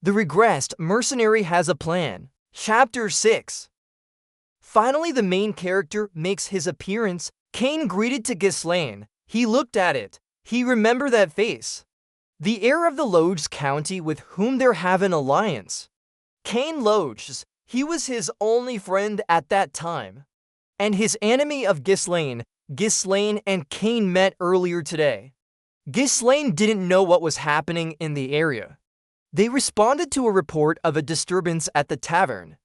The Regressed Mercenary has a plan. Chapter 6. Finally, the main character makes his appearance. Cain greeted to Ghislaine. He looked at it. He remembered that face. The heir of the Loges County with whom there have an alliance. Cain Loges, he was his only friend at that time. And his enemy of Ghislaine and Cain met earlier today. Ghislaine didn't know what was happening in the area. They responded to a report of a disturbance at the tavern,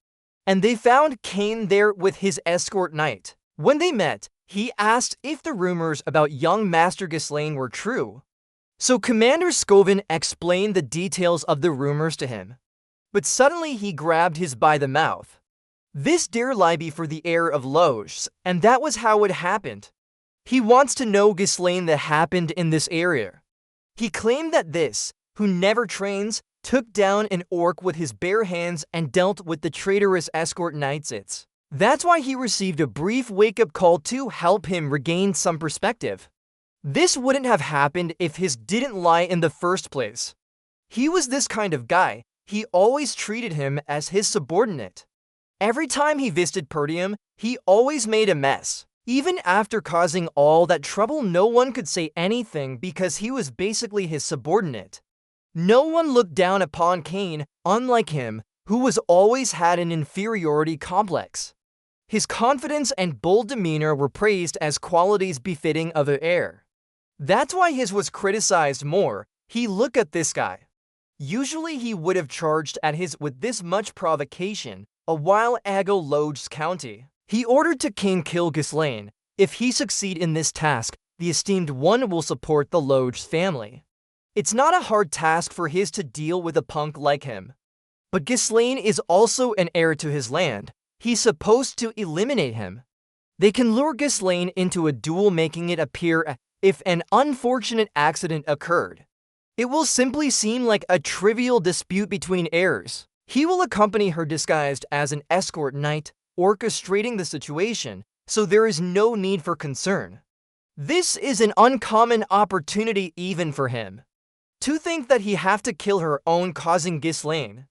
and they found Cain there with his escort knight. When they met, he asked if the rumors about young Master Ghislaine were true. So Commander Scovin explained the details of the rumors to him. But suddenly he grabbed his by the mouth. This dare lie be for the heir of Loges, and that was how it happened. He wants to know Ghislaine that happened in this area. He claimed that this, who never trains, took down an orc with his bare hands and dealt with the traitorous escort knights. That's why he received a brief wake-up call to help him regain some perspective. This wouldn't have happened if his didn't lie in the first place. He was this kind of guy. He always treated him as his subordinate. Every time he visited Perdium, he always made a mess. Even after causing all that trouble, no one could say anything because he was basically his subordinate. No one looked down upon Cain, unlike him, who was always had an inferiority complex. His confidence and bold demeanor were praised as qualities befitting of an heir. That's why his was criticized more. He look at this guy. Usually he would have charged at his with this much provocation, a while ago Loges County. He ordered to Cain kill Ghislaine. If he succeed in this task, the esteemed one will support the Loges family. It's not a hard task for his to deal with a punk like him. But Ghislaine is also an heir to his land. He's supposed to eliminate him. They can lure Ghislaine into a duel, making it appear if an unfortunate accident occurred. It will simply seem like a trivial dispute between heirs. He will accompany her disguised as an escort knight, orchestrating the situation, so there is no need for concern. This is an uncommon opportunity even for him. To think that he have to kill her own causing Ghislaine.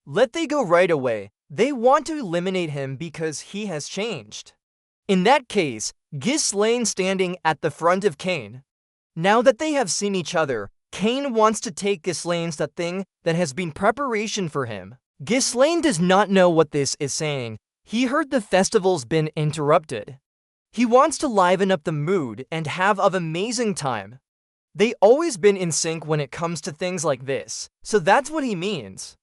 Let they go right away. They want to eliminate him because he has changed. In that case, Ghislaine standing at the front of Cain. Now that they have seen each other, Cain wants to take Ghislaine's that thing that has been preparation for him. Ghislaine does not know what this is saying. He heard the festival's been interrupted. He wants to liven up the mood and have an amazing time. They always been in sync when it comes to things like this, so that's what he means.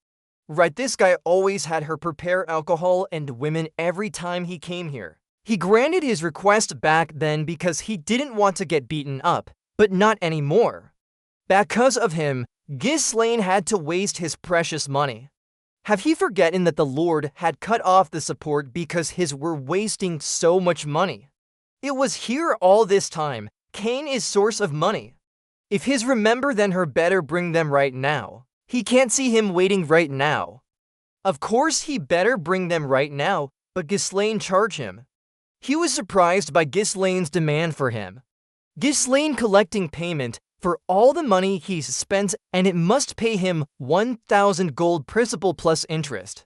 Right, this guy always had her prepare alcohol and women every time he came here. He granted his request back then because he didn't want to get beaten up, but not anymore. Because of him, Ghislaine had to waste his precious money. Have he forgotten that the Lord had cut off the support because his were wasting so much money? It was here all this time. Cain is source of money. If his remember then her better bring them right now. He can't see him waiting right now. Of course he better bring them right now, but Ghislaine charge him. He was surprised by Ghislaine's demand for him. Ghislaine collecting payment for all the money he's spent, and it must pay him 1,000 gold principal plus interest.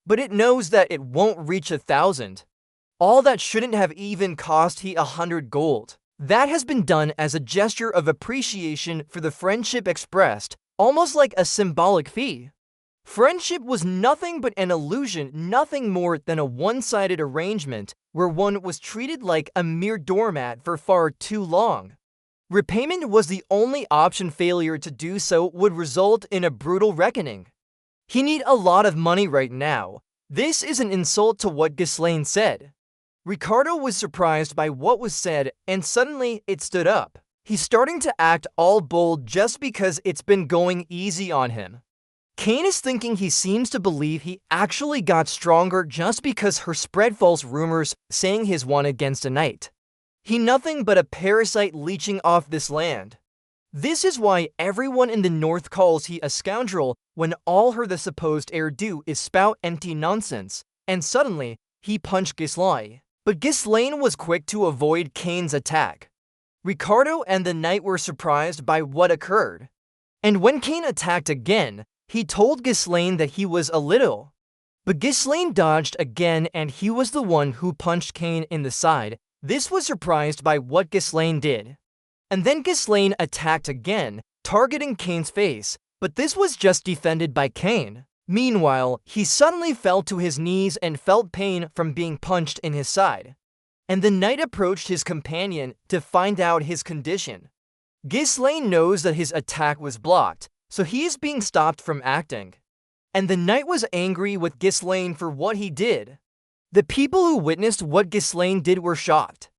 But it knows that it won't reach 1,000. All that shouldn't have even cost he 100 gold. That has been done as a gesture of appreciation for the friendship expressed, almost like a symbolic fee. Friendship was nothing but an illusion, nothing more than a one-sided arrangement where one was treated like a mere doormat for far too long. Repayment was the only option. Failure to do so would result in a brutal reckoning. He need a lot of money right now. This is an insult to what Ghislaine said. Ricardo was surprised by what was said, and suddenly it stood up. He's starting to act all bold just because it's been going easy on him. Cain is thinking he seems to believe he actually got stronger just because her spread false rumors saying his won against a knight. He nothing but a parasite leeching off this land. This is why everyone in the north calls he a scoundrel when all her the supposed heir do is spout empty nonsense, and suddenly he punched Ghislaine. But Ghislaine was quick to avoid Cain's attack. Ricardo and the knight were surprised by what occurred. And when Cain attacked again, He told Ghislaine that he was a little. But Ghislaine dodged again and he was the one who punched Cain in the side. This was surprised by what Ghislaine did. And then Ghislaine attacked again, targeting Cain's face, but this was just defended by Cain. Meanwhile, he suddenly fell to his knees and felt pain from being punched in his side. And the knight approached his companion to find out his condition. Ghislaine knows that his attack was blocked, so he is being stopped from acting. And the knight was angry with Ghislaine for what he did. The people who witnessed what Ghislaine did were shocked.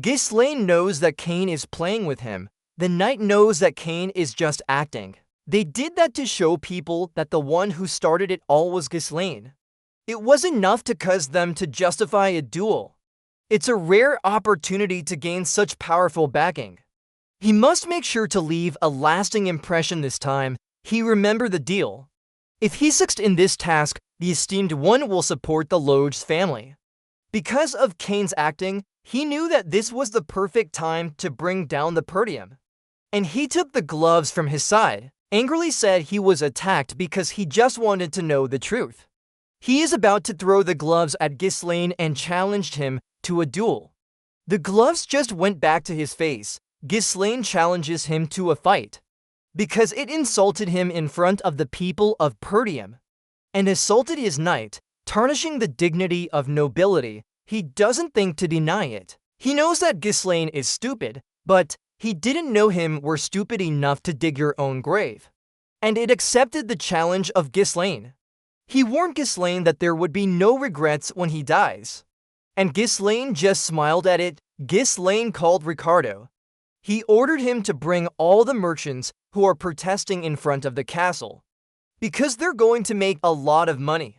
Ghislaine knows that Cain is playing with him. The knight knows that Cain is just acting. They did that to show people that the one who started it all was Ghislaine. It was enough to cause them to justify a duel. It's a rare opportunity to gain such powerful backing. He must make sure to leave a lasting impression this time. He remembered the deal. If he succeeds in this task, the esteemed one will support the Lodge's family. Because of Cain's acting, he knew that this was the perfect time to bring down the podium. And he took the gloves from his side, angrily said he was attacked because he just wanted to know the truth. He is about to throw the gloves at Ghislaine and challenged him to a duel. The gloves just went back to his face. Ghislaine challenges him to a fight because it insulted him in front of the people of Perdium and assaulted his knight, tarnishing the dignity of nobility. He doesn't think to deny it. He knows that Ghislaine is stupid, but he didn't know him were stupid enough to dig your own grave. And it accepted the challenge of Ghislaine. He warned Ghislaine that there would be no regrets when he dies. And Ghislaine just smiled at it. Ghislaine called Ricardo. He ordered him to bring all the merchants who are protesting in front of the castle, because they're going to make a lot of money.